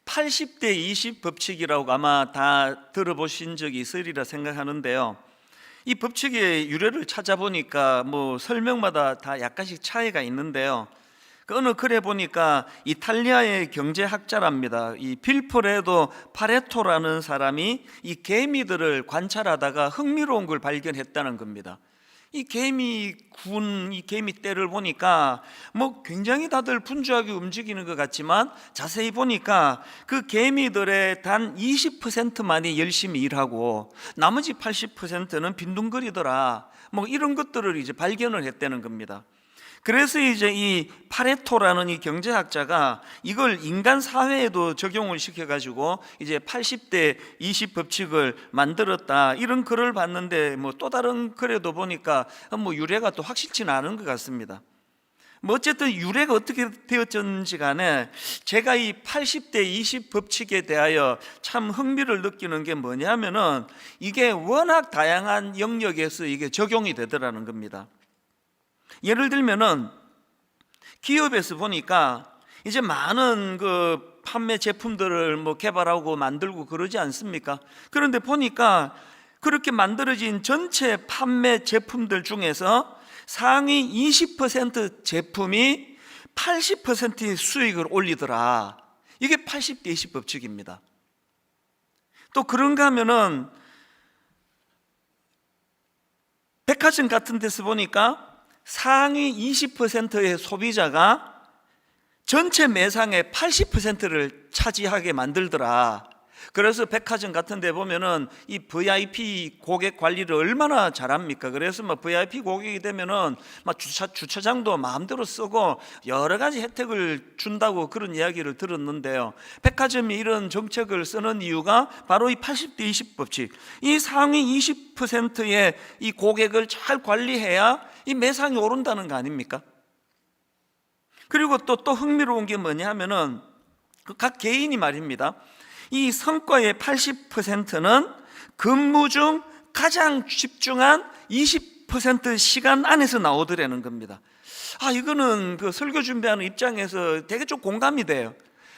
80대 20 법칙이라고 아마 다 들어보신 적이 있으리라 생각하는데요. 이 법칙의 유래를 찾아보니까 설명마다 다 약간씩 차이가 있는데요. 어느 글에 보니까 이탈리아의 경제학자랍니다. 이 빌포레도 파레토라는 사람이 이 개미들을 관찰하다가 흥미로운 걸 발견했다는 겁니다. 이 개미 떼를 보니까 굉장히 다들 분주하게 움직이는 것 같지만 자세히 보니까 그 개미들의 단 20%만이 열심히 일하고 나머지 80%는 빈둥거리더라. 이런 것들을 이제 발견을 했다는 겁니다. 그래서 이제 이 파레토라는 이 경제학자가 이걸 인간 사회에도 적용을 시켜가지고 이제 80대 20 법칙을 만들었다, 이런 글을 봤는데 또 다른 글에도 보니까 유래가 또 확실치는 않은 것 같습니다. 어쨌든 유래가 어떻게 되었든지 간에 제가 이 80대 20 법칙에 대하여 참 흥미를 느끼는 게 뭐냐면은 이게 워낙 다양한 영역에서 이게 적용이 되더라는 겁니다. 예를 들면은 기업에서 보니까 이제 많은 그 판매 제품들을 개발하고 만들고 그러지 않습니까? 그런데 보니까 그렇게 만들어진 전체 판매 제품들 중에서 상위 20% 제품이 80%의 수익을 올리더라. 이게 80대 20 법칙입니다. 또 그런가 하면은 백화점 같은 데서 보니까 상위 20%의 소비자가 전체 매상의 80%를 차지하게 만들더라. 그래서 백화점 같은 데 보면은 이 VIP 고객 관리를 얼마나 잘합니까? 그래서 VIP 고객이 되면은 주차장도 마음대로 쓰고 여러 가지 혜택을 준다고 그런 이야기를 들었는데요. 백화점이 이런 정책을 쓰는 이유가 바로 이 80대 20 법칙, 이 상위 20%의 이 고객을 잘 관리해야 이 매상이 오른다는 거 아닙니까? 그리고 또 흥미로운 게 뭐냐 하면은 각 개인이 말입니다. 이 성과의 80%는 근무 중 가장 집중한 20% 시간 안에서 나오더라는 겁니다. 이거는 그 설교 준비하는 입장에서 되게 좀 공감이 돼요.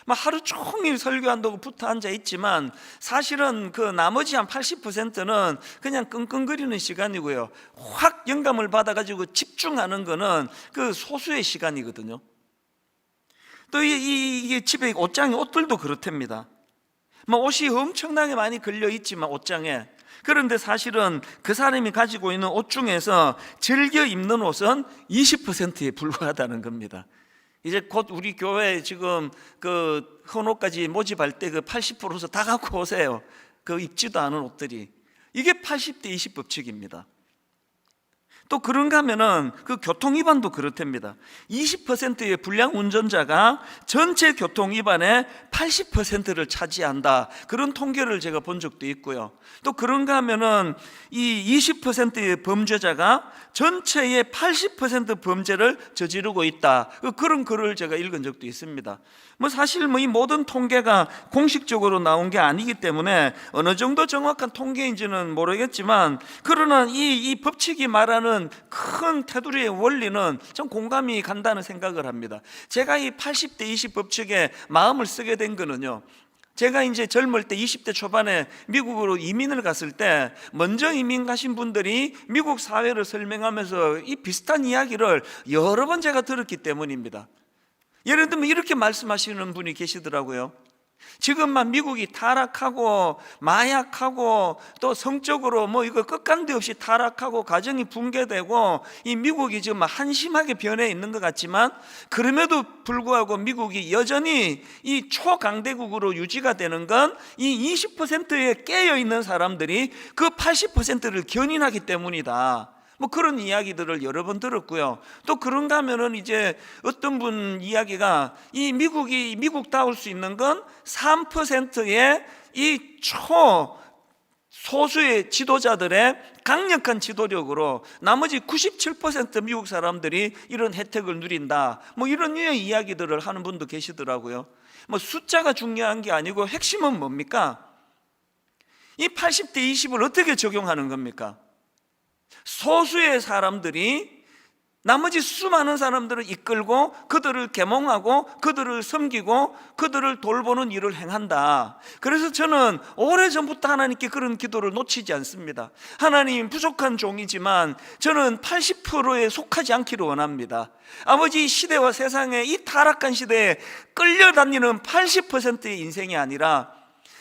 하루 종일 설교한다고 붙어 앉아 있지만 사실은 그 나머지 한 80%는 그냥 끙끙거리는 시간이고요. 확 영감을 받아가지고 집중하는 거는 그 소수의 시간이거든요. 또 이게 집에 옷들도 그렇답니다. 옷이 엄청나게 많이 걸려 있지만 옷장에, 그런데 사실은 그 사람이 가지고 있는 옷 중에서 즐겨 입는 옷은 20%에 불과하다는 겁니다. 이제 곧 우리 교회 지금 그 헌옷까지 모집할 때 그 80%서 다 갖고 오세요. 그 입지도 않은 옷들이. 이게 80대 20 법칙입니다. 또 그런가 하면은 그 교통위반도 그렇답니다. 20%의 불량 운전자가 전체 교통위반의 80%를 차지한다, 그런 통계를 제가 본 적도 있고요. 또 그런가 하면은 이 20%의 범죄자가 전체의 80% 범죄를 저지르고 있다, 그런 글을 제가 읽은 적도 있습니다. 사실 이 모든 통계가 공식적으로 나온 게 아니기 때문에 어느 정도 정확한 통계인지는 모르겠지만, 그러나 이 법칙이 말하는 큰 테두리의 원리는 좀 공감이 간다는 생각을 합니다. 제가 이 80대 20 법칙에 마음을 쓰게 된 거는요, 제가 이제 젊을 때 20대 초반에 미국으로 이민을 갔을 때 먼저 이민 가신 분들이 미국 사회를 설명하면서 이 비슷한 이야기를 여러 번 제가 들었기 때문입니다. 예를 들면 이렇게 말씀하시는 분이 계시더라고요. 지금만 미국이 타락하고 마약하고 또 성적으로 이거 끝간데 없이 타락하고 가정이 붕괴되고 이 미국이 지금 한심하게 변해 있는 것 같지만, 그럼에도 불구하고 미국이 여전히 이 초강대국으로 유지가 되는 건 이 20%에 깨어 있는 사람들이 그 80%를 견인하기 때문이다. 그런 이야기들을 여러 번 들었고요. 또 그런가 하면은 이제 어떤 분 이야기가 이 미국다울 수 있는 건 3%의 이 소수의 지도자들의 강력한 지도력으로 나머지 97% 미국 사람들이 이런 혜택을 누린다, 이런 유의 이야기들을 하는 분도 계시더라고요. 숫자가 중요한 게 아니고 핵심은 뭡니까? 이 80대 20을 어떻게 적용하는 겁니까? 소수의 사람들이 나머지 수많은 사람들을 이끌고 그들을 계몽하고 그들을 섬기고 그들을 돌보는 일을 행한다. 그래서 저는 오래전부터 하나님께 그런 기도를 놓치지 않습니다. 하나님, 부족한 종이지만 저는 80%에 속하지 않기를 원합니다. 아버지, 시대와 세상의 이 타락한 시대에 끌려다니는 80%의 인생이 아니라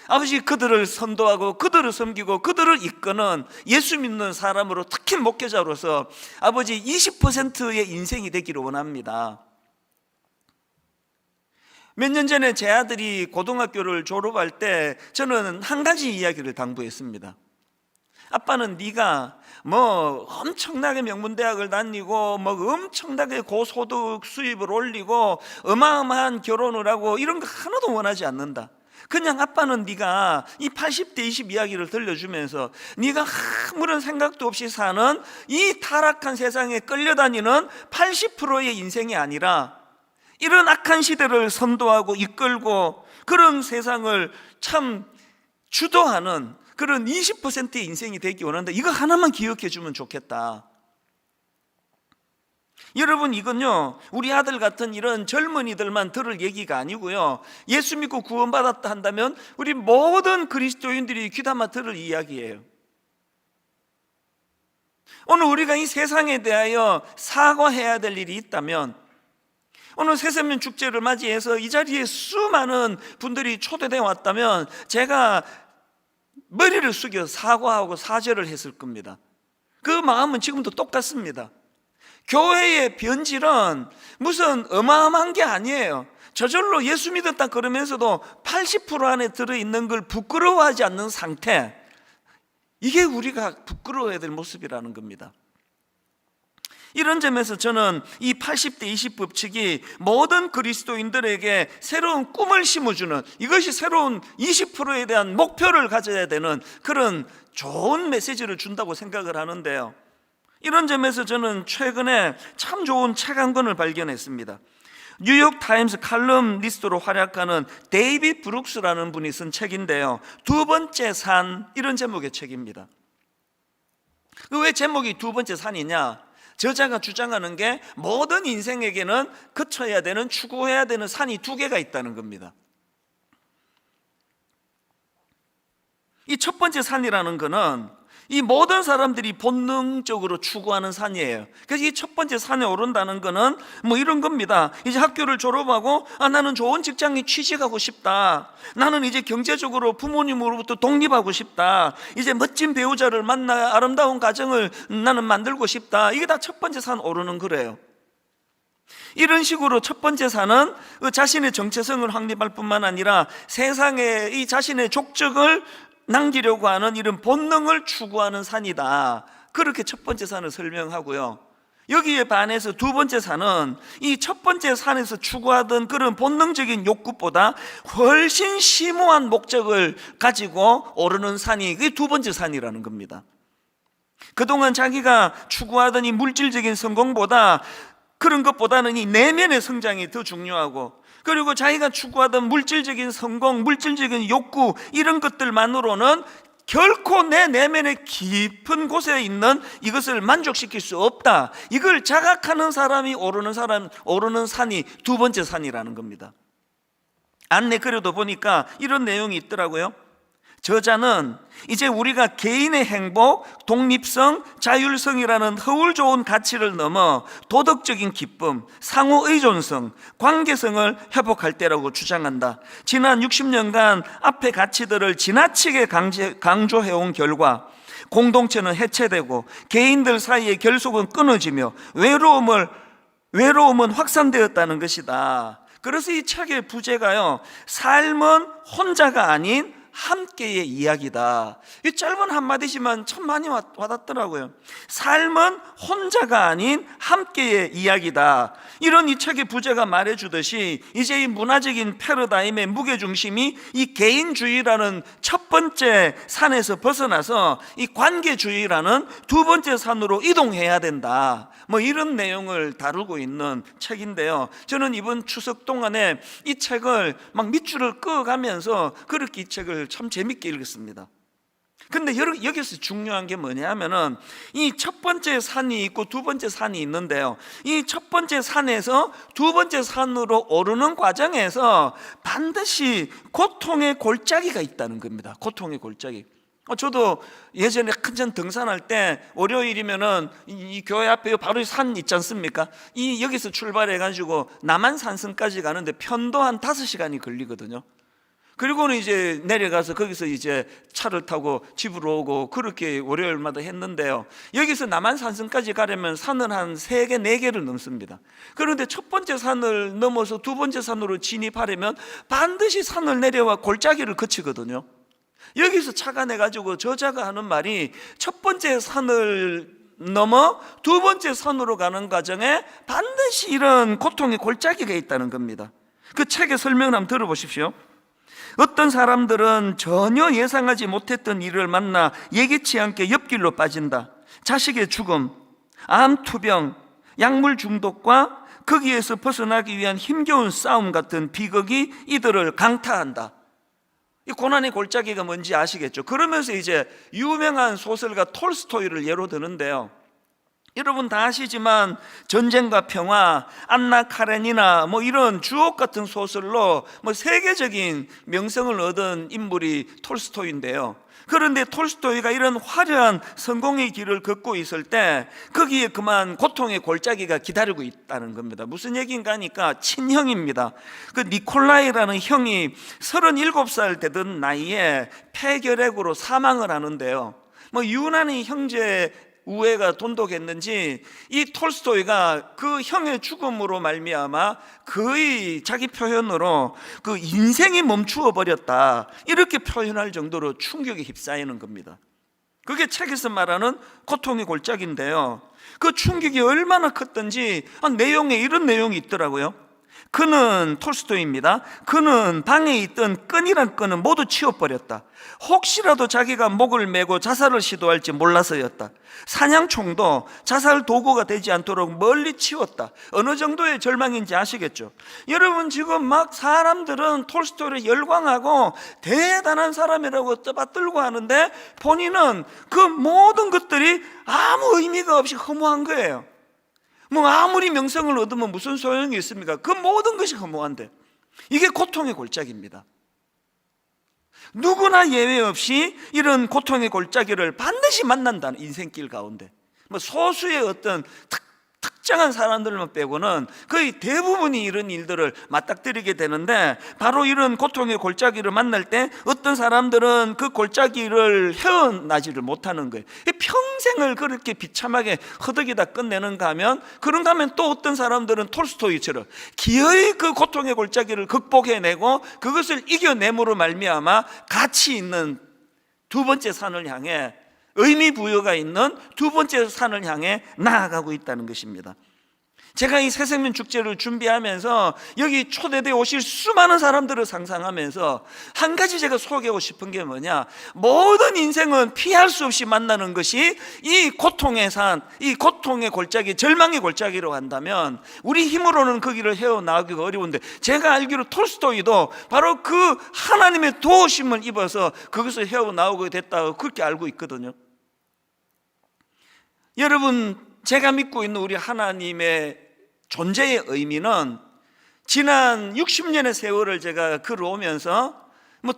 아버지, 그들을 선도하고 그들을 섬기고 그들을 이끄는 예수 믿는 사람으로, 특히 목회자로서 아버지 20%의 인생이 되기를 원합니다. 몇 년 전에 제 아들이 고등학교를 졸업할 때 저는 한 가지 이야기를 당부했습니다. 아빠는 네가 뭐 엄청나게 명문대학을 다니고 뭐 엄청나게 고소득 수입을 올리고 어마어마한 결혼을 하고 이런 거 하나도 원하지 않는다. 그냥 아빠는 네가 이 80대 20 이야기를 들려주면서 네가 아무런 생각도 없이 사는 이 타락한 세상에 끌려다니는 80%의 인생이 아니라 이런 악한 시대를 선도하고 이끌고 그런 세상을 참 주도하는 그런 20%의 인생이 되기 원한다. 이거 하나만 기억해 주면 좋겠다. 여러분, 이건요 우리 아들 같은 이런 젊은이들만 들을 얘기가 아니고요, 예수 믿고 구원받았다 한다면 우리 모든 그리스도인들이 귀담아 들을 이야기예요. 오늘 우리가 이 세상에 대하여 사과해야 될 일이 있다면, 오늘 새세면 축제를 맞이해서 이 자리에 수많은 분들이 초대되어 왔다면 제가 머리를 숙여 사과하고 사죄를 했을 겁니다. 그 마음은 지금도 똑같습니다. 교회의 변질은 무슨 어마어마한 게 아니에요. 저절로 예수 믿었다 그러면서도 80% 안에 들어있는 걸 부끄러워하지 않는 상태, 이게 우리가 부끄러워해야 될 모습이라는 겁니다. 이런 점에서 저는 이 80대 20 법칙이 모든 그리스도인들에게 새로운 꿈을 심어주는, 이것이 새로운 20%에 대한 목표를 가져야 되는 그런 좋은 메시지를 준다고 생각을 하는데요, 이런 점에서 저는 최근에 참 좋은 책 한 권을 발견했습니다. 뉴욕 타임스 칼럼니스트로 활약하는 데이빗 브룩스라는 분이 쓴 책인데요, 두 번째 산, 이런 제목의 책입니다. 왜 제목이 두 번째 산이냐? 저자가 주장하는 게 모든 인생에게는 거쳐야 되는, 추구해야 되는 산이 두 개가 있다는 겁니다. 이 첫 번째 산이라는 거는 이 모든 사람들이 본능적으로 추구하는 산이에요. 그래서 이 첫 번째 산에 오른다는 거는 뭐 이런 겁니다. 이제 학교를 졸업하고 나는 좋은 직장에 취직하고 싶다, 나는 이제 경제적으로 부모님으로부터 독립하고 싶다, 이제 멋진 배우자를 만나 아름다운 가정을 나는 만들고 싶다, 이게 다 첫 번째 산 오르는 거래요. 이런 식으로 첫 번째 산은 자신의 정체성을 확립할 뿐만 아니라 세상에 이 자신의 족적을 남기려고 하는 이런 본능을 추구하는 산이다, 그렇게 첫 번째 산을 설명하고요, 여기에 반해서 두 번째 산은 이 첫 번째 산에서 추구하던 그런 본능적인 욕구보다 훨씬 심오한 목적을 가지고 오르는 산이, 그게 두 번째 산이라는 겁니다. 그동안 자기가 추구하던 이 물질적인 성공보다, 그런 것보다는 이 내면의 성장이 더 중요하고, 그리고 자기가 추구하던 물질적인 성공, 물질적인 욕구, 이런 것들만으로는 결코 내 내면의 깊은 곳에 있는 이것을 만족시킬 수 없다, 이걸 자각하는 사람이 오르는 산이 두 번째 산이라는 겁니다. 안내 글에도 보니까 이런 내용이 있더라고요. 저자는 이제 우리가 개인의 행복, 독립성, 자율성이라는 허울 좋은 가치를 넘어 도덕적인 기쁨, 상호 의존성, 관계성을 회복할 때라고 주장한다. 지난 60년간 앞의 가치들을 지나치게 강조해온 결과 공동체는 해체되고 개인들 사이의 결속은 끊어지며 외로움은 확산되었다는 것이다. 그래서 이 책의 부제가요, 삶은 혼자가 아닌 함께의 이야기다. 이 짧은 한마디지만 참 많이 와닿더라고요. 삶은 혼자가 아닌 함께의 이야기다. 이런 이 책의 부제가 말해주듯이 이제 이 문화적인 패러다임의 무게중심이 이 개인주의라는 첫 번째 산에서 벗어나서 이 관계주의라는 두 번째 산으로 이동해야 된다, 뭐 이런 내용을 다루고 있는 책인데요, 저는 이번 추석 동안에 이 책을 막 밑줄을 그어가면서 그렇게 이 책을 참 재밌게 읽었습니다. 근데 여기서 중요한 게 뭐냐면은 이 첫 번째 산이 있고 두 번째 산이 있는데요, 이 첫 번째 산에서 두 번째 산으로 오르는 과정에서 반드시 고통의 골짜기가 있다는 겁니다. 고통의 골짜기. 저도 예전에 큰산 등산할 때 월요일이면은 이 교회 앞에 바로 산 있지 않습니까? 여기서 출발해 가지고 남한산성까지 가는데 편도 한 5시간이 걸리거든요. 그리고는 이제 내려가서 거기서 이제 차를 타고 집으로 오고 그렇게 월요일마다 했는데요, 여기서 남한산성까지 가려면 산을 한 3개, 4개를 넘습니다. 그런데 첫 번째 산을 넘어서 두 번째 산으로 진입하려면 반드시 산을 내려와 골짜기를 거치거든요. 여기서 차가 내가지고 저자가 하는 말이 첫 번째 산을 넘어 두 번째 산으로 가는 과정에 반드시 이런 고통의 골짜기가 있다는 겁니다. 그 책의 설명을 한번 들어보십시오. 어떤 사람들은 전혀 예상하지 못했던 일을 만나 예기치 않게 옆길로 빠진다. 자식의 죽음, 암 투병, 약물 중독과 거기에서 벗어나기 위한 힘겨운 싸움 같은 비극이 이들을 강타한다. 이 고난의 골짜기가 뭔지 아시겠죠? 그러면서 이제 유명한 소설가 톨스토이를 예로 드는데요, 여러분 다 아시지만 전쟁과 평화, 안나 카레니나 이런 주옥 같은 소설로 세계적인 명성을 얻은 인물이 톨스토이인데요, 그런데 톨스토이가 이런 화려한 성공의 길을 걷고 있을 때 거기에 그만 고통의 골짜기가 기다리고 있다는 겁니다. 무슨 얘기인가 하니까 친형입니다. 그 니콜라이라는 형이 37살 되던 나이에 폐결핵으로 사망을 하는데요, 유난히 형제 우애가 돈독했는지 이 톨스토이가 그 형의 죽음으로 말미암아 거의 자기 표현으로 그 인생이 멈추어 버렸다, 이렇게 표현할 정도로 충격에 휩싸이는 겁니다. 그게 책에서 말하는 고통의 골짜기인데요, 그 충격이 얼마나 컸던지 내용에 이런 내용이 있더라고요. 그는, 톨스토이입니다, 그는 방에 있던 끈이란 끈은 모두 치워버렸다. 혹시라도 자기가 목을 메고 자살을 시도할지 몰라서였다. 사냥총도 자살 도구가 되지 않도록 멀리 치웠다. 어느 정도의 절망인지 아시겠죠? 여러분, 지금 막 사람들은 톨스토이를 열광하고 대단한 사람이라고 떠받들고 하는데 본인은 그 모든 것들이 아무 의미가 없이 허무한 거예요. 아무리 명성을 얻으면 무슨 소용이 있습니까? 그 모든 것이 허무한데, 이게 고통의 골짜기입니다. 누구나 예외 없이 이런 고통의 골짜기를 반드시 만난다는 인생길 가운데, 소수의 어떤 특정한 사람들만 빼고는 거의 대부분이 이런 일들을 맞닥뜨리게 되는데, 바로 이런 고통의 골짜기를 만날 때 어떤 사람들은 그 골짜기를 헤어나지를 못하는 거예요. 평생을 그렇게 비참하게 허덕이다 끝내는가 하면, 그런가 하면 또 어떤 사람들은 톨스토이처럼 기어이 그 고통의 골짜기를 극복해내고 그것을 이겨냄으로 말미암아 가치 있는 두 번째 산을 향해, 의미 부여가 있는 두 번째 산을 향해 나아가고 있다는 것입니다. 제가 이 새생명 축제를 준비하면서 여기 초대되어 오실 수많은 사람들을 상상하면서 한 가지 제가 소개하고 싶은 게 뭐냐, 모든 인생은 피할 수 없이 만나는 것이 이 고통의 산, 이 고통의 골짜기, 절망의 골짜기로 한다면 우리 힘으로는 그 길을 헤어나가기가 어려운데, 제가 알기로 톨스토이도 바로 그 하나님의 도우심을 입어서 그것을 헤어나오게 됐다고 그렇게 알고 있거든요. 여러분, 제가 믿고 있는 우리 하나님의 존재의 의미는 지난 60년의 세월을 제가 걸어오면서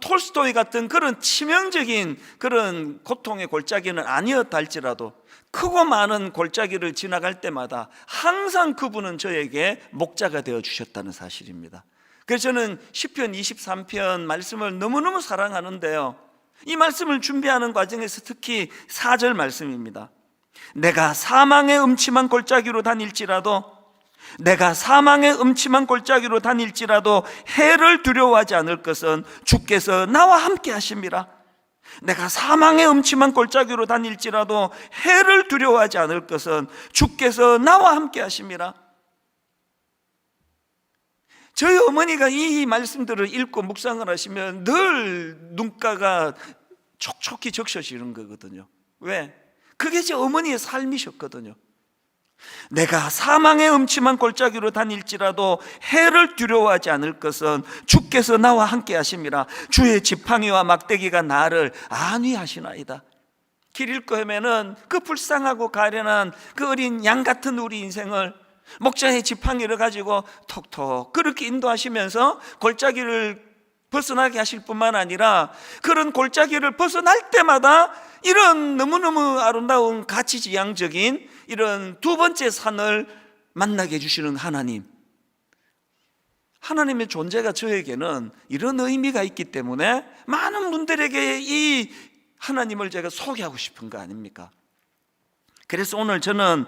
톨스토이 같은 그런 치명적인 그런 고통의 골짜기는 아니었다 할지라도 크고 많은 골짜기를 지나갈 때마다 항상 그분은 저에게 목자가 되어 주셨다는 사실입니다. 그래서 저는 시편 23편 말씀을 너무너무 사랑하는데요, 이 말씀을 준비하는 과정에서 특히 4절 말씀입니다. 내가 사망의 음침한 골짜기로 다닐지라도, 내가 사망의 음침한 골짜기로 다닐지라도 해를 두려워하지 않을 것은 주께서 나와 함께 하심이라. 내가 사망의 음침한 골짜기로 다닐지라도 해를 두려워하지 않을 것은 주께서 나와 함께 하심이라. 저희 어머니가 이 말씀들을 읽고 묵상을 하시면 늘 눈가가 촉촉히 적셔지는 거거든요. 왜? 그게 제 어머니의 삶이셨거든요. 내가 사망의 음침한 골짜기로 다닐지라도 해를 두려워하지 않을 것은 주께서 나와 함께 하심이라. 주의 지팡이와 막대기가 나를 안위하시나이다. 길 잃고 헤매는 그 불쌍하고 가련한 그 어린 양 같은 우리 인생을 목자의 지팡이를 가지고 톡톡 그렇게 인도하시면서 골짜기를 벗어나게 하실 뿐만 아니라 그런 골짜기를 벗어날 때마다 이런 너무너무 아름다운 가치지향적인 이런 두 번째 산을 만나게 해주시는 하나님의 존재가 저에게는 이런 의미가 있기 때문에 많은 분들에게 이 하나님을 제가 소개하고 싶은 거 아닙니까? 그래서 오늘 저는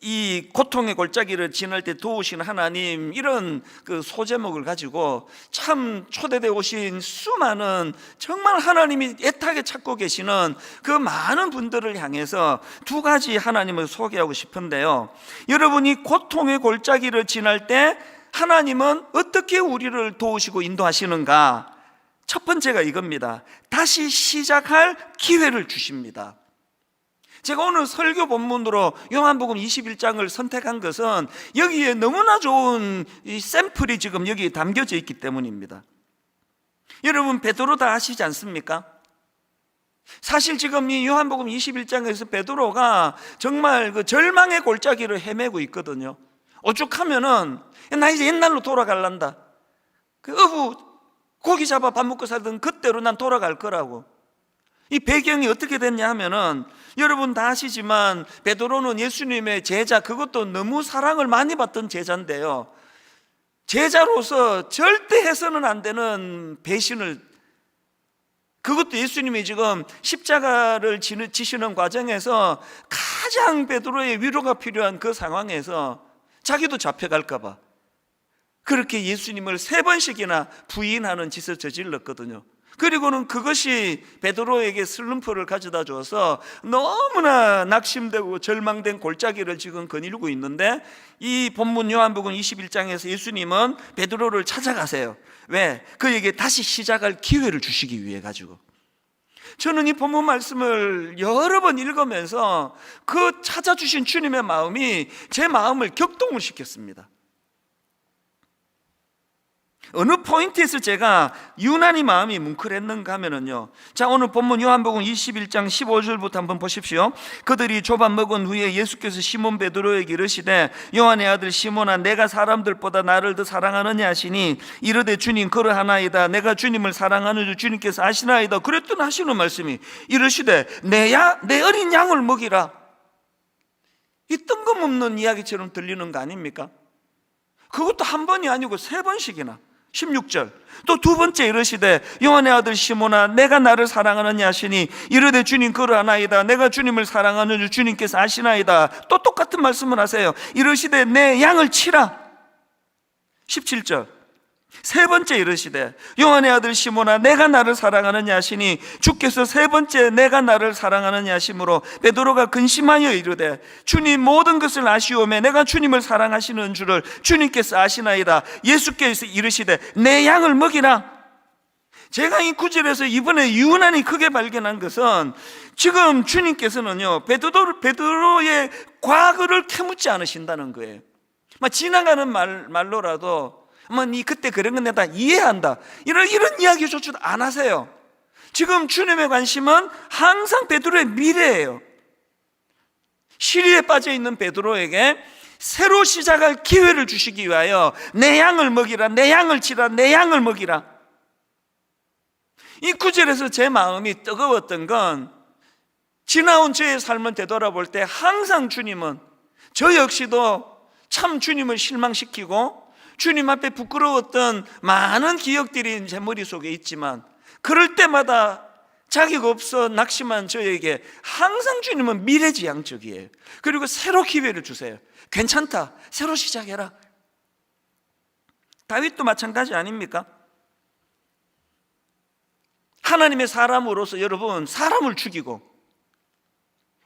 이 고통의 골짜기를 지날 때 도우신 하나님, 이런 그 소제목을 가지고 참 초대되어 오신 수많은 정말 하나님이 애타게 찾고 계시는 그 많은 분들을 향해서 두 가지 하나님을 소개하고 싶은데요, 여러분이 고통의 골짜기를 지날 때 하나님은 어떻게 우리를 도우시고 인도하시는가? 첫 번째가 이겁니다. 다시 시작할 기회를 주십니다. 제가 오늘 설교 본문으로 요한복음 21장을 선택한 것은 여기에 너무나 좋은 이 샘플이 지금 여기에 담겨져 있기 때문입니다. 여러분, 베드로 다 아시지 않습니까? 사실 지금 이 요한복음 21장에서 베드로가 정말 그 절망의 골짜기를 헤매고 있거든요. 오죽하면은 나 이제 옛날로 돌아갈란다, 그 어부 고기 잡아 밥 먹고 살던 그때로 난 돌아갈 거라고. 이 배경이 어떻게 됐냐 하면은 여러분 다 아시지만 베드로는 예수님의 제자, 그것도 너무 사랑을 많이 받던 제자인데요, 제자로서 절대 해서는 안 되는 배신을, 그것도 예수님이 지금 십자가를 지시는 과정에서 가장 베드로의 위로가 필요한 그 상황에서 자기도 잡혀갈까 봐 그렇게 예수님을 3번씩이나 부인하는 짓을 저질렀거든요. 그리고는 그것이 베드로에게 슬럼프를 가져다 줘서 너무나 낙심되고 절망된 골짜기를 지금 거닐고 있는데, 이 본문 요한복음 21장에서 예수님은 베드로를 찾아가세요. 왜? 그에게 다시 시작할 기회를 주시기 위해 가지고. 저는 이 본문 말씀을 여러 번 읽으면서 그 찾아주신 주님의 마음이 제 마음을 격동을 시켰습니다. 어느 포인트에서 제가 유난히 마음이 뭉클했는가 하면은요, 자, 오늘 본문 요한복음 21장 15절부터 한번 보십시오. 그들이 조반 먹은 후에 예수께서 시몬 베드로에게 이르시되 요한의 아들 시몬아, 내가 사람들보다 나를 더 사랑하느냐 하시니 이르되 주님 그러하나이다. 내가 주님을 사랑하는 줄 주님께서 아시나이다. 그랬더니 하시는 말씀이 이르시되 내 어린 양을 먹이라. 이 뜬금없는 이야기처럼 들리는 거 아닙니까? 그것도 한 번이 아니고 3번씩이나. 16절 또 두 번째 이르시되 요한의 아들 시몬아, 내가 나를 사랑하느냐 하시니 이르되 주님 그러하나이다. 내가 주님을 사랑하는 줄 주님께서 아시나이다. 또 똑같은 말씀을 하세요. 이르시되 내 양을 치라. 17절 세 번째 이르시되 요한의 아들 시몬아, 내가 나를 사랑하느냐 하시니 주께서 3번째 내가 나를 사랑하느냐 하심으로 베드로가 근심하여 이르되 주님 모든 것을 아시오매 내가 주님을 사랑하시는 줄을 주님께서 아시나이다. 예수께서 이르시되 내 양을 먹이라. 제가 이 구절에서 이번에 유난히 크게 발견한 것은 지금 주님께서는요, 베드로의 과거를 캐묻지 않으신다는 거예요. 지나가는 말로라도 니 그때 그런 건 내가 다 이해한다, 이런 이야기조차도 안 하세요. 지금 주님의 관심은 항상 베드로의 미래예요. 시리에 빠져 있는 베드로에게 새로 시작할 기회를 주시기 위하여 내 양을 먹이라, 내 양을 치라, 내 양을 먹이라. 이 구절에서 제 마음이 뜨거웠던 건 지나온 저의 삶을 되돌아볼 때 항상 주님은 저 역시도 참 주님을 실망시키고 주님 앞에 부끄러웠던 많은 기억들이 제 머릿속에 있지만, 그럴 때마다 자기가 없어 낙심한 저에게 항상 주님은 미래지향적이에요. 그리고 새로 기회를 주세요. 괜찮다, 새로 시작해라. 다윗도 마찬가지 아닙니까? 하나님의 사람으로서 여러분, 사람을 죽이고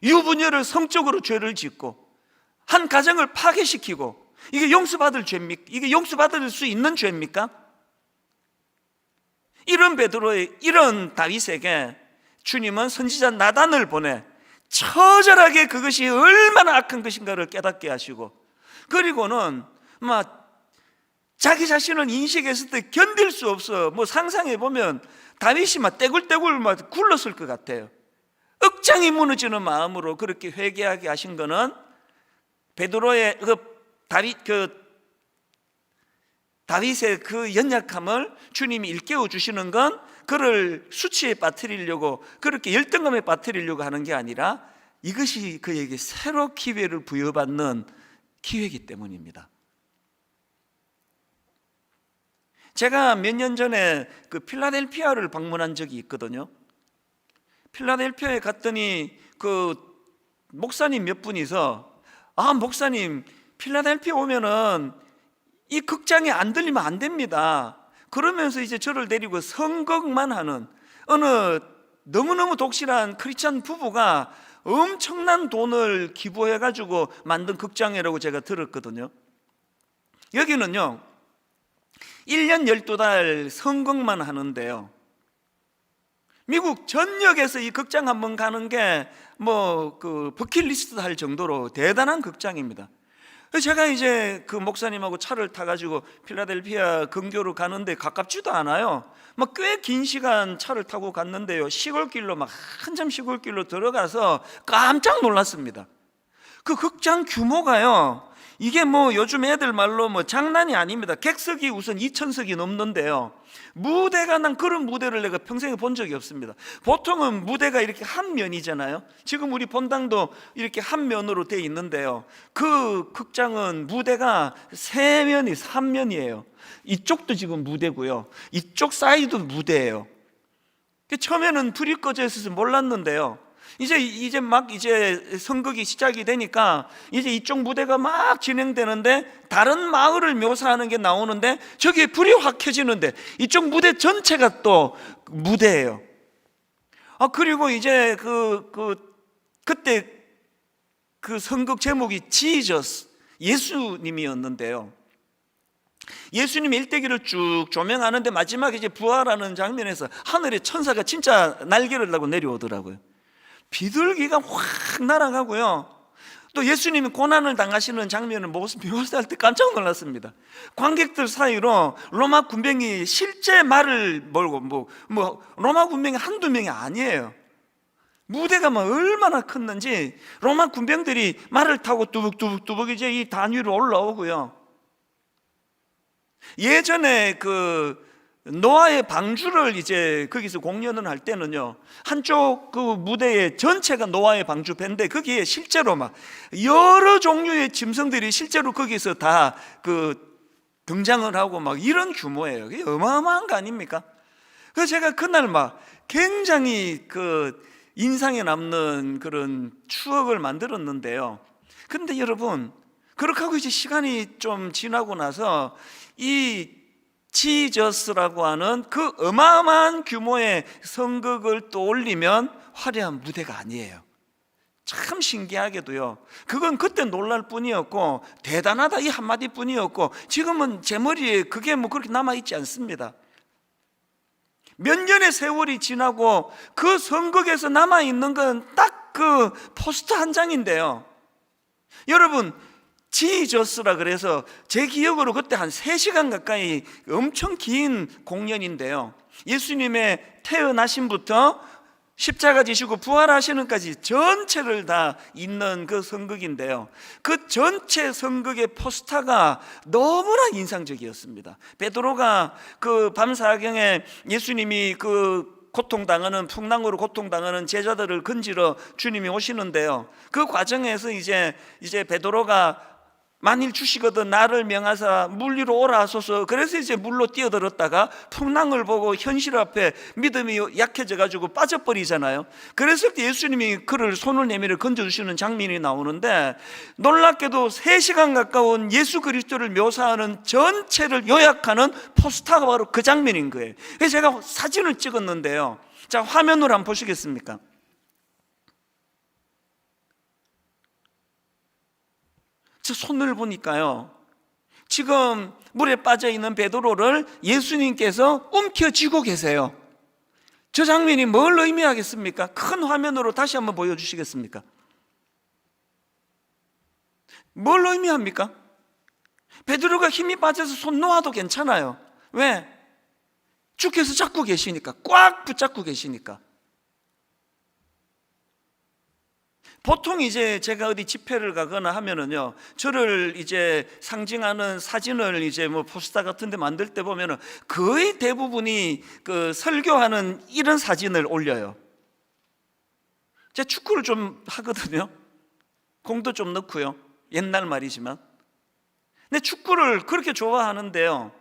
유부녀를 성적으로 죄를 짓고 한 가정을 파괴시키고, 이게 용서받을 죄입니까? 이게 용서받을 수 있는 죄입니까? 이런 베드로의, 이런 다윗에게 주님은 선지자 나단을 보내 처절하게 그것이 얼마나 악한 것인가를 깨닫게 하시고, 그리고는 막 자기 자신을 인식했을 때 견딜 수 없어. 뭐 상상해 보면 다윗이 막 떼굴떼굴 막 굴렀을 것 같아요. 억장이 무너지는 마음으로 그렇게 회개하게 하신 거는 베드로의 다윗의 그 연약함을 주님이 일깨워 주시는 건 그를 수치에 빠뜨리려고, 그렇게 열등감에 빠뜨리려고 하는 게 아니라 이것이 그에게 새로 기회를 부여받는 기회이기 때문입니다. 제가 몇 년 전에 그 필라델피아를 방문한 적이 있거든요. 필라델피아에 갔더니 그 목사님 몇 분이서, 목사님 필라델피아 오면은 이 극장에 안 들리면 안 됩니다. 그러면서 이제 저를 데리고 선곡만 하는 어느 너무너무 독실한 크리스찬 부부가 엄청난 돈을 기부해가지고 만든 극장이라고 제가 들었거든요. 여기는요 1년 12달 선곡만 하는데요, 미국 전역에서 이 극장 한번 가는 게 뭐 그 버킷리스트 할 정도로 대단한 극장입니다. 제가 이제 그 목사님하고 차를 타가지고 필라델피아 근교로 가는데 가깝지도 않아요. 막 꽤 긴 시간 차를 타고 갔는데요, 시골길로 막 한참 시골길로 들어가서 깜짝 놀랐습니다. 그 극장 규모가요, 이게 뭐 요즘 애들 말로 뭐 장난이 아닙니다. 객석이 우선 2,000석이 넘는데요, 무대가, 난 그런 무대를 내가 평생에 본 적이 없습니다. 보통은 무대가 이렇게 한 면이잖아요. 지금 우리 본당도 이렇게 한 면으로 돼 있는데요, 그 극장은 무대가 3면이 3면이에요. 이쪽도 지금 무대고요, 이쪽 사이드도 무대예요. 처음에는 불이 꺼져 있어서 몰랐는데요, 이제 막 선극이 시작이 되니까 이제 이쪽 무대가 막 진행되는데 다른 마을을 묘사하는 게 나오는데 저기에 불이 확 켜지는데 이쪽 무대 전체가 또 무대예요. 그리고 이제 그때 그 선극 제목이 지저스, 예수님이었는데요, 예수님의 일대기를 쭉 조명하는데 마지막에 이제 부활하는 장면에서 하늘에 천사가 진짜 날개를 달고 내려오더라고요. 비둘기가 확 날아가고요, 또 예수님이 고난을 당하시는 장면을 묘사할 때 깜짝 놀랐습니다. 관객들 사이로 로마 군병이 실제 말을 몰고 뭐 로마 군병이 한두 명이 아니에요. 무대가 막 얼마나 컸는지 로마 군병들이 말을 타고 뚜벅뚜벅 이제 이 단 위로 올라오고요, 예전에 그 노아의 방주를 이제 거기서 공연을 할 때는요, 한쪽 그 무대에 전체가 노아의 방주 밴데 거기에 실제로 막 여러 종류의 짐승들이 실제로 거기서 다 그 등장을 하고 막 이런 규모예요. 그게 어마어마한 거 아닙니까? 그래서 제가 그날 막 굉장히 그 인상에 남는 그런 추억을 만들었는데요. 근데 여러분, 그렇게 하고 이제 시간이 좀 지나고 나서 이 지저스라고 하는 그 어마어마한 규모의 선극을 떠올리면 화려한 무대가 아니에요. 참 신기하게도요, 그건 그때 놀랄 뿐이었고 대단하다 이 한마디 뿐이었고 지금은 제 머리에 그게 뭐 그렇게 남아있지 않습니다. 몇 년의 세월이 지나고 그 선극에서 남아있는 건 딱 그 포스터 한 장인데요, 여러분 지저스라 그래서 제 기억으로 그때 한 3시간 가까이 엄청 긴 공연인데요, 예수님의 태어나심부터 십자가 지시고 부활하시는까지 전체를 다 있는 그 선극인데요, 그 전체 선극의 포스터가 너무나 인상적이었습니다. 베드로가 그 밤사경에 예수님이 그 고통당하는, 풍랑으로 고통당하는 제자들을 건지러 주님이 오시는데요, 그 과정에서 이제 베드로가 만일 주시거든 나를 명하사 물 위로 오라 하소서, 그래서 이제 물로 뛰어들었다가 풍랑을 보고 현실 앞에 믿음이 약해져 가지고 빠져버리잖아요. 그랬을 때 예수님이 그를 손을 내밀어 건져주시는 장면이 나오는데, 놀랍게도 3시간 가까운 예수 그리스도를 묘사하는 전체를 요약하는 포스터가 바로 그 장면인 거예요. 그래서 제가 사진을 찍었는데요, 자 화면으로 한번 보시겠습니까? 저 손을 보니까요, 지금 물에 빠져있는 베드로를 예수님께서 움켜쥐고 계세요. 저 장면이 뭘 의미하겠습니까? 큰 화면으로 다시 한번 보여주시겠습니까? 뭘 의미합니까? 베드로가 힘이 빠져서 손 놓아도 괜찮아요. 왜? 주께서 잡고 계시니까, 꽉 붙잡고 계시니까. 보통 이제 제가 어디 집회를 가거나 하면은요, 저를 이제 상징하는 사진을 이제 뭐 포스터 같은 데 만들 때 보면은 거의 대부분이 그 설교하는 이런 사진을 올려요. 제가 축구를 좀 하거든요. 공도 좀 넣고요. 옛날 말이지만. 근데 축구를 그렇게 좋아하는데요,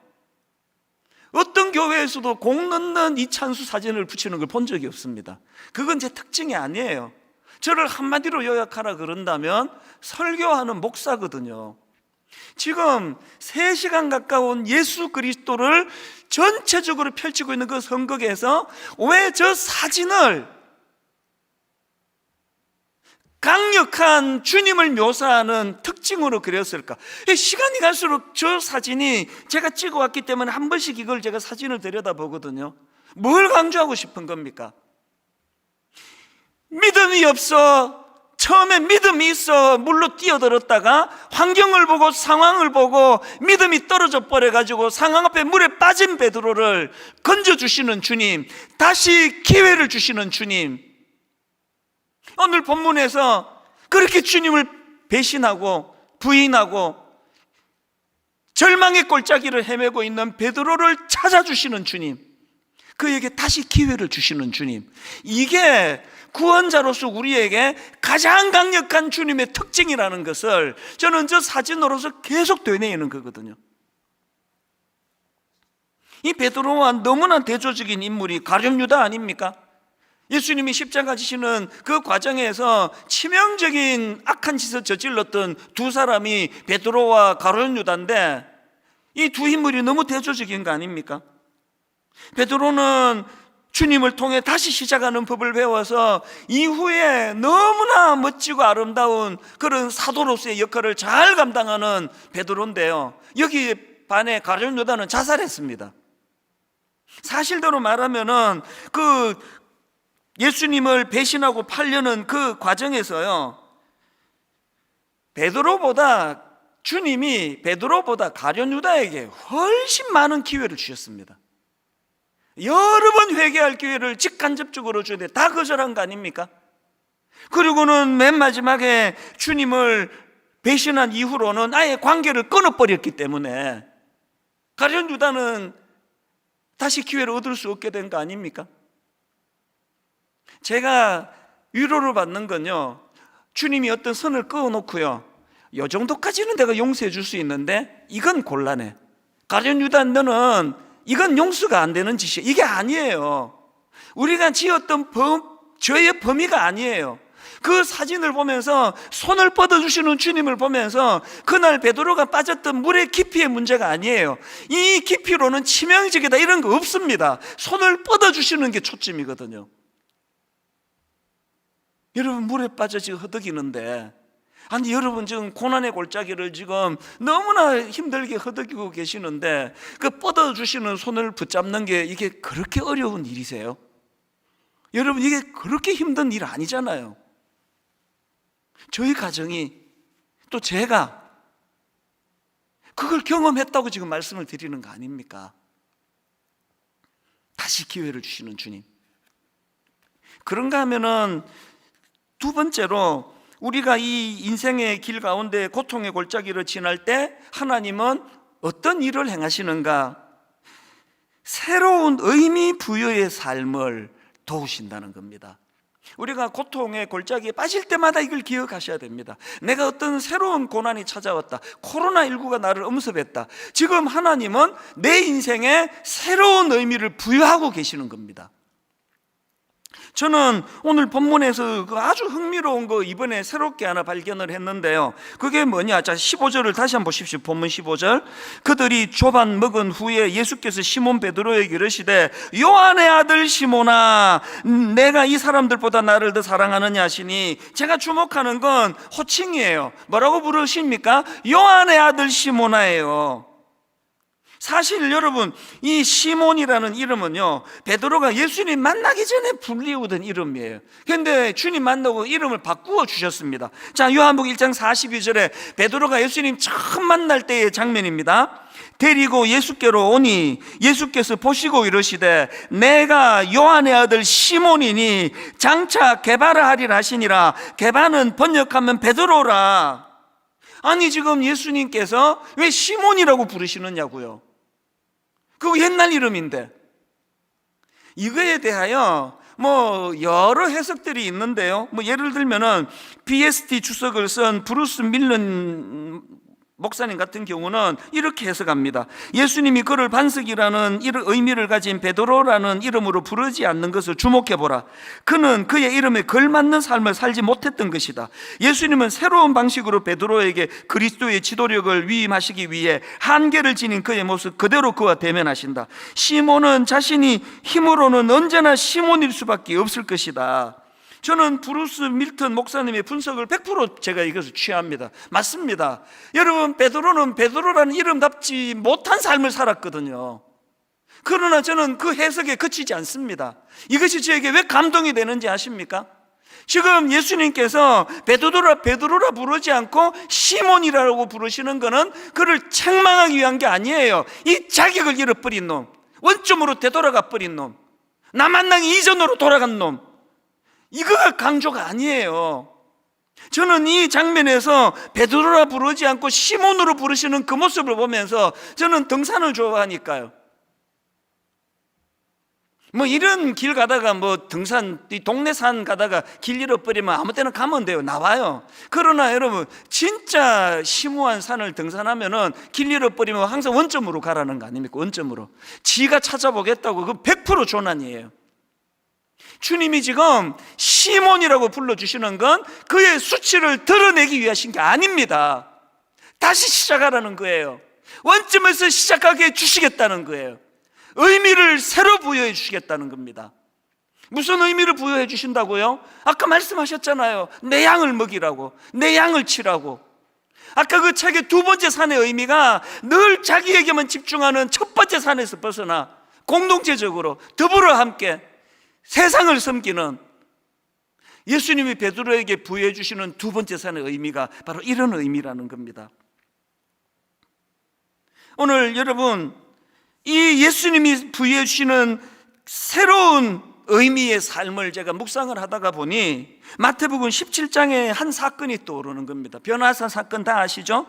어떤 교회에서도 공 넣는 이찬수 사진을 붙이는 걸 본 적이 없습니다. 그건 제 특징이 아니에요. 저를 한마디로 요약하라 그런다면 설교하는 목사거든요. 지금 3시간 가까운 예수 그리스도를 전체적으로 펼치고 있는 그 성극에서 왜 저 사진을 강력한 주님을 묘사하는 특징으로 그렸을까? 시간이 갈수록 저 사진이 제가 찍어왔기 때문에 한 번씩 이걸 제가 사진을 들여다보거든요. 뭘 강조하고 싶은 겁니까? 믿음이 없어, 처음에 믿음이 있어 물로 뛰어들었다가 환경을 보고 상황을 보고 믿음이 떨어져 버려가지고 상황 앞에 물에 빠진 베드로를 건져주시는 주님, 다시 기회를 주시는 주님. 오늘 본문에서 그렇게 주님을 배신하고 부인하고 절망의 골짜기를 헤매고 있는 베드로를 찾아주시는 주님, 그에게 다시 기회를 주시는 주님, 이게 구원자로서 우리에게 가장 강력한 주님의 특징이라는 것을 저는 저 사진으로서 계속 되뇌이는 거거든요. 이 베드로와 너무나 대조적인 인물이 가룟 유다 아닙니까? 예수님이 십자가 지시는 그 과정에서 치명적인 악한 짓을 저질렀던 두 사람이 베드로와 가룟 유다인데, 이 두 인물이 너무 대조적인 거 아닙니까? 베드로는 주님을 통해 다시 시작하는 법을 배워서 이후에 너무나 멋지고 아름다운 그런 사도로서의 역할을 잘 감당하는 베드로인데요, 여기 반해 가룟 유다는 자살했습니다. 사실대로 말하면은 그 예수님을 배신하고 팔려는 그 과정에서요, 주님이 베드로보다 가룟 유다에게 훨씬 많은 기회를 주셨습니다. 여러 번 회개할 기회를 직간접적으로 주는데 다 거절한 거 아닙니까? 그리고는 맨 마지막에 주님을 배신한 이후로는 아예 관계를 끊어버렸기 때문에 가룟 유다는 다시 기회를 얻을 수 없게 된 거 아닙니까? 제가 위로를 받는 건요, 주님이 어떤 선을 그어놓고요, 이 정도까지는 내가 용서해 줄 수 있는데 이건 곤란해, 가룟 유다 너는 이건 용서가 안 되는 짓이야, 이게 아니에요. 우리가 지었던 죄의 범위가 아니에요. 그 사진을 보면서, 손을 뻗어주시는 주님을 보면서 그날 베드로가 빠졌던 물의 깊이의 문제가 아니에요. 이 깊이로는 치명적이다 이런 거 없습니다. 손을 뻗어주시는 게 초점이거든요. 여러분, 물에 빠져 지금 허덕이는데, 아니 여러분 지금 고난의 골짜기를 지금 너무나 힘들게 허덕이고 계시는데 그 뻗어주시는 손을 붙잡는 게 이게 그렇게 어려운 일이세요? 여러분, 이게 그렇게 힘든 일 아니잖아요. 저희 가정이, 또 제가 그걸 경험했다고 지금 말씀을 드리는 거 아닙니까? 다시 기회를 주시는 주님. 그런가 하면은 두 번째로, 우리가 이 인생의 길 가운데 고통의 골짜기를 지날 때 하나님은 어떤 일을 행하시는가? 새로운 의미 부여의 삶을 도우신다는 겁니다. 우리가 고통의 골짜기에 빠질 때마다 이걸 기억하셔야 됩니다. 내가 어떤 새로운 고난이 찾아왔다, 코로나19가 나를 엄습했다. 지금 하나님은 내 인생에 새로운 의미를 부여하고 계시는 겁니다. 저는 오늘 본문에서 아주 흥미로운 거 이번에 새롭게 하나 발견을 했는데요, 그게 뭐냐? 자, 15절을 다시 한번 보십시오. 본문 15절. 그들이 조반 먹은 후에 예수께서 시몬 베드로에게 이르시되 요한의 아들 시몬아, 내가 이 사람들보다 나를 더 사랑하느냐 하시니, 제가 주목하는 건 호칭이에요. 뭐라고 부르십니까? 요한의 아들 시몬아예요. 사실 여러분, 이 시몬이라는 이름은요, 베드로가 예수님 만나기 전에 불리우던 이름이에요. 그런데 주님 만나고 이름을 바꾸어 주셨습니다. 자, 요한복음 1장 42절에 베드로가 예수님 처음 만날 때의 장면입니다. 데리고 예수께로 오니 예수께서 보시고 이르시되 내가 요한의 아들 시몬이니 장차 게바라 하리라 하시니라. 게바는 번역하면 베드로라. 아니, 지금 예수님께서 왜 시몬이라고 부르시느냐고요. 그거 옛날 이름인데. 이거에 대하여 여러 해석들이 있는데요. 예를 들면은 BST 주석을 쓴 브루스 밀런 목사님 같은 경우는 이렇게 해석합니다. 예수님이 그를 반석이라는 의미를 가진 베드로라는 이름으로 부르지 않는 것을 주목해보라. 그는 그의 이름에 걸맞는 삶을 살지 못했던 것이다. 예수님은 새로운 방식으로 베드로에게 그리스도의 지도력을 위임하시기 위해 한계를 지닌 그의 모습 그대로 그와 대면하신다. 시몬은 자신이 힘으로는 언제나 시몬일 수밖에 없을 것이다. 저는 브루스 밀턴 목사님의 분석을 100% 제가 이것을 취합니다. 맞습니다. 여러분, 베드로는 베드로라는 이름답지 못한 삶을 살았거든요. 그러나 저는 그 해석에 그치지 않습니다. 이것이 저에게 왜 감동이 되는지 아십니까? 지금 예수님께서 베드로라 부르지 않고 시몬이라고 부르시는 것은 그를 책망하기 위한 게 아니에요. 이 자격을 잃어버린 놈, 원점으로 되돌아가 버린 놈, 나 만나기 이전으로 돌아간 놈, 이거가 강조가 아니에요. 저는 이 장면에서 베드로라 부르지 않고 시몬으로 부르시는 그 모습을 보면서 저는 등산을 좋아하니까요. 이런 길 가다가 등산, 동네 산 가다가 길 잃어버리면 아무 때나 가면 돼요. 나와요. 그러나 여러분, 진짜 심오한 산을 등산하면은 길 잃어버리면 항상 원점으로 가라는 거 아닙니까? 원점으로. 지가 찾아보겠다고, 그 100% 조난이에요. 주님이 지금 시몬이라고 불러주시는 건 그의 수치를 드러내기 위하신 게 아닙니다. 다시 시작하라는 거예요. 원점에서 시작하게 해주시겠다는 거예요. 의미를 새로 부여해 주시겠다는 겁니다. 무슨 의미를 부여해 주신다고요? 아까 말씀하셨잖아요. 내 양을 먹이라고, 내 양을 치라고. 아까 그 책의 두 번째 산의 의미가 늘 자기에게만 집중하는 첫 번째 산에서 벗어나 공동체적으로 더불어 함께 세상을 섬기는, 예수님이 베드로에게 부여해 주시는 두 번째 산의 의미가 바로 이런 의미라는 겁니다. 오늘 여러분, 이 예수님이 부여해 주시는 새로운 의미의 삶을 제가 묵상을 하다가 보니 마태복음 17장에 한 사건이 떠오르는 겁니다. 변화산 사건 다 아시죠?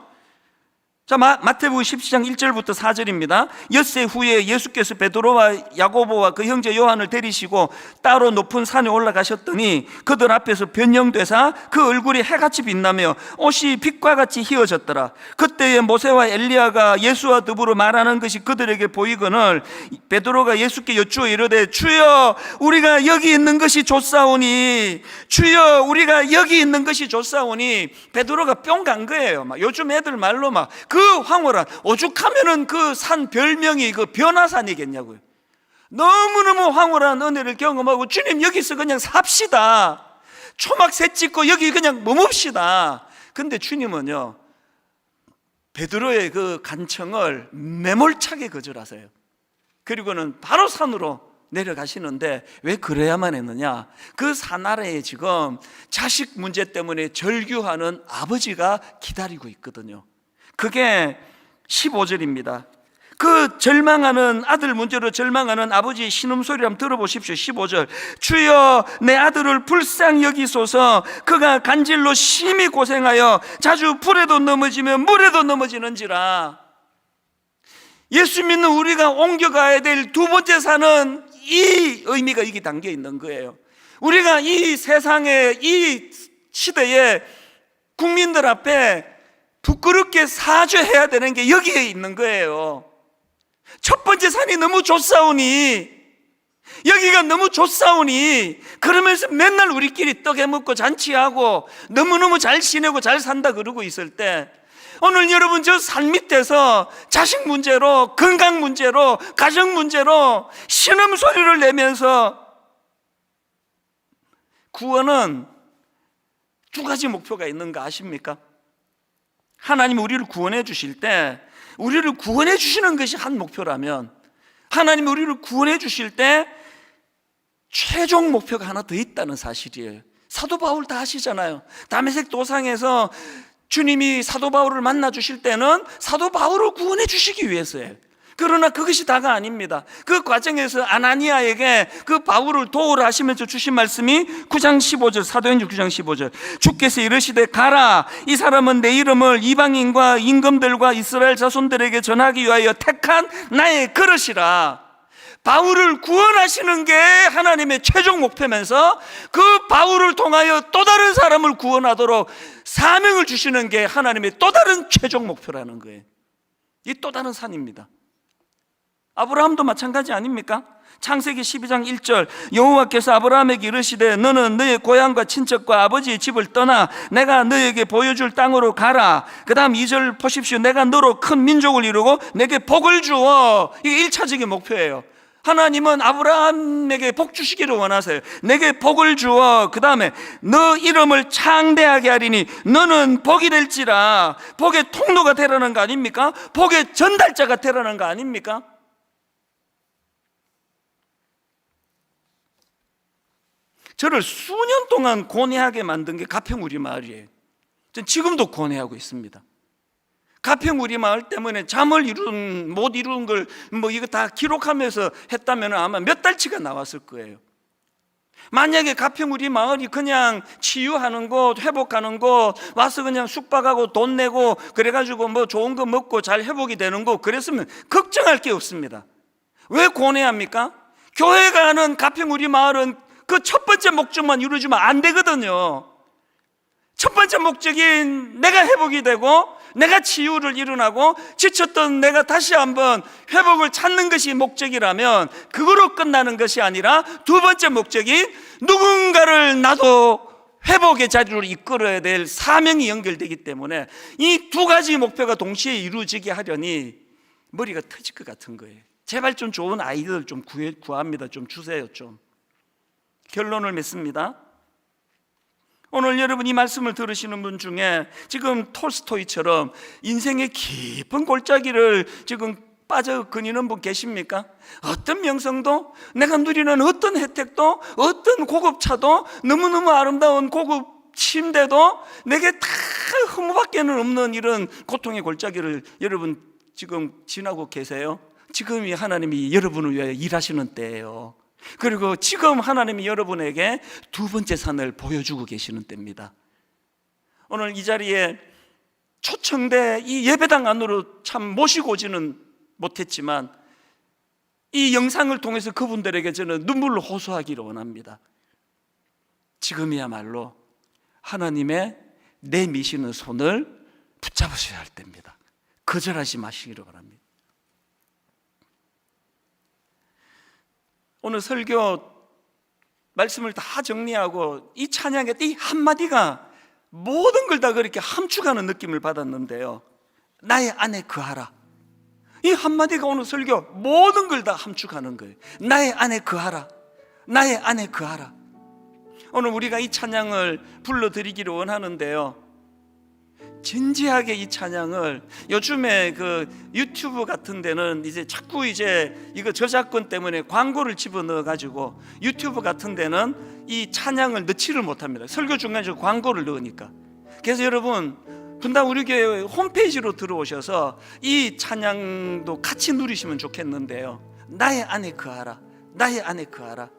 자, 마태복음 17장 1절부터 4절입니다. 엿새 후에 예수께서 베드로와 야고보와 그 형제 요한을 데리시고 따로 높은 산에 올라가셨더니 그들 앞에서 변형되사 그 얼굴이 해같이 빛나며 옷이 빛과 같이 휘어졌더라. 그때에 모세와 엘리야가 예수와 더불어 말하는 것이 그들에게 보이거늘 베드로가 예수께 여쭈어 이르되 주여 우리가 여기 있는 것이 좋사오니, 주여 우리가 여기 있는 것이 좋사오니. 베드로가 뿅 간 거예요. 요즘 애들 말로 그 황홀한, 오죽하면은 그 산 별명이 그 변화산이겠냐고요. 너무너무 황홀한 은혜를 경험하고 주님 여기서 그냥 삽시다, 초막새 찍고 여기 그냥 머뭅시다. 근데 주님은요, 베드로의 그 간청을 매몰차게 거절하세요. 그리고는 바로 산으로 내려가시는데 왜 그래야만 했느냐? 그 산 아래에 지금 자식 문제 때문에 절규하는 아버지가 기다리고 있거든요. 그게 15절입니다. 그 절망하는 아들 문제로 절망하는 아버지의 신음소리를 한번 들어보십시오. 15절. 주여 내 아들을 불쌍히 여기소서. 그가 간질로 심히 고생하여 자주 불에도 넘어지며 물에도 넘어지는지라. 예수 믿는 우리가 옮겨가야 될 두 번째 산은 이 의미가 여기 담겨 있는 거예요. 우리가 이 세상에, 이 시대에 국민들 앞에 부끄럽게 사죄해야 되는 게 여기에 있는 거예요. 첫 번째 산이 너무 좋사오니, 여기가 너무 좋사오니, 그러면서 맨날 우리끼리 떡해 먹고 잔치하고 너무너무 잘 지내고 잘 산다 그러고 있을 때, 오늘 여러분 저 산 밑에서 자식 문제로, 건강 문제로, 가정 문제로 신음소리를 내면서, 구원은 두 가지 목표가 있는 거 아십니까? 하나님이 우리를 구원해 주실 때 우리를 구원해 주시는 것이 한 목표라면, 하나님이 우리를 구원해 주실 때 최종 목표가 하나 더 있다는 사실이에요. 사도 바울 다 아시잖아요. 다메섹 도상에서 주님이 사도 바울을 만나 주실 때는 사도 바울을 구원해 주시기 위해서예요. 그러나 그것이 다가 아닙니다. 그 과정에서 아나니아에게 그 바울을 도우라 하시면서 주신 말씀이 9장 15절, 사도행전 9장 15절, 주께서 이르시되 가라, 이 사람은 내 이름을 이방인과 임금들과 이스라엘 자손들에게 전하기 위하여 택한 나의 그릇이라. 바울을 구원하시는 게 하나님의 최종 목표면서 그 바울을 통하여 또 다른 사람을 구원하도록 사명을 주시는 게 하나님의 또 다른 최종 목표라는 거예요. 이 또 다른 산입니다. 아브라함도 마찬가지 아닙니까? 창세기 12장 1절, 여호와께서 아브라함에게 이르시되 너는 너의 고향과 친척과 아버지의 집을 떠나 내가 너에게 보여줄 땅으로 가라. 그 다음 2절 보십시오. 내가 너로 큰 민족을 이루고 내게 복을 주어. 이게 1차적인 목표예요. 하나님은 아브라함에게 복 주시기를 원하세요. 내게 복을 주어. 그 다음에 너 이름을 창대하게 하리니 너는 복이 될지라. 복의 통로가 되라는 거 아닙니까? 복의 전달자가 되라는 거 아닙니까? 저를 수년 동안 고뇌하게 만든 게 가평우리마을이에요. 전 지금도 고뇌하고 있습니다. 가평우리마을 때문에 잠을 못 이룬 걸 이거 다 기록하면서 했다면 아마 몇 달치가 나왔을 거예요. 만약에 가평우리마을이 그냥 치유하는 곳, 회복하는 곳, 와서 그냥 숙박하고 돈 내고 그래가지고 좋은 거 먹고 잘 회복이 되는 곳, 그랬으면 걱정할 게 없습니다. 왜 고뇌합니까? 교회가 하는 가평우리마을은 그 첫 번째 목적만 이루어지면 안 되거든요. 첫 번째 목적이 내가 회복이 되고 내가 치유를 일어나고 지쳤던 내가 다시 한번 회복을 찾는 것이 목적이라면 그거로 끝나는 것이 아니라 두 번째 목적이 누군가를 나도 회복의 자리로 이끌어야 될 사명이 연결되기 때문에 이 두 가지 목표가 동시에 이루어지게 하려니 머리가 터질 것 같은 거예요. 제발 좀 좋은 아이디어를 좀 구합니다. 좀 주세요. 좀 결론을 맺습니다. 오늘 여러분 이 말씀을 들으시는 분 중에 지금 톨스토이처럼 인생의 깊은 골짜기를 지금 빠져 거니는 분 계십니까? 어떤 명성도, 내가 누리는 어떤 혜택도, 어떤 고급차도, 너무너무 아름다운 고급 침대도 내게 다 허무밖에는 없는 이런 고통의 골짜기를 여러분 지금 지나고 계세요? 지금이 하나님이 여러분을 위하여 일하시는 때예요. 그리고 지금 하나님이 여러분에게 두 번째 산을 보여주고 계시는 때입니다. 오늘 이 자리에 초청돼 이 예배당 안으로 참 모시고 오지는 못했지만 이 영상을 통해서 그분들에게 저는 눈물로 호소하기를 원합니다. 지금이야말로 하나님의 내미시는 손을 붙잡으셔야 할 때입니다. 거절하지 마시기를 바랍니다. 오늘 설교 말씀을 다 정리하고 이 찬양의 이 한마디가 모든 걸 다 그렇게 함축하는 느낌을 받았는데요. 나의 안에 거하라. 이 한마디가 오늘 설교 모든 걸 다 함축하는 거예요. 나의 안에 거하라. 나의 안에 거하라. 오늘 우리가 이 찬양을 불러드리기를 원하는데요. 진지하게 이 찬양을 요즘에 그 유튜브 같은 데는 이제 자꾸 이거 저작권 때문에 광고를 집어넣어 가지고 유튜브 같은 데는 이 찬양을 넣지를 못합니다. 설교 중간에 광고를 넣으니까. 그래서 여러분 분당 우리 교회 홈페이지로 들어오셔서 이 찬양도 같이 누리시면 좋겠는데요. 나의 안에 거하라. 나의 안에 거하라.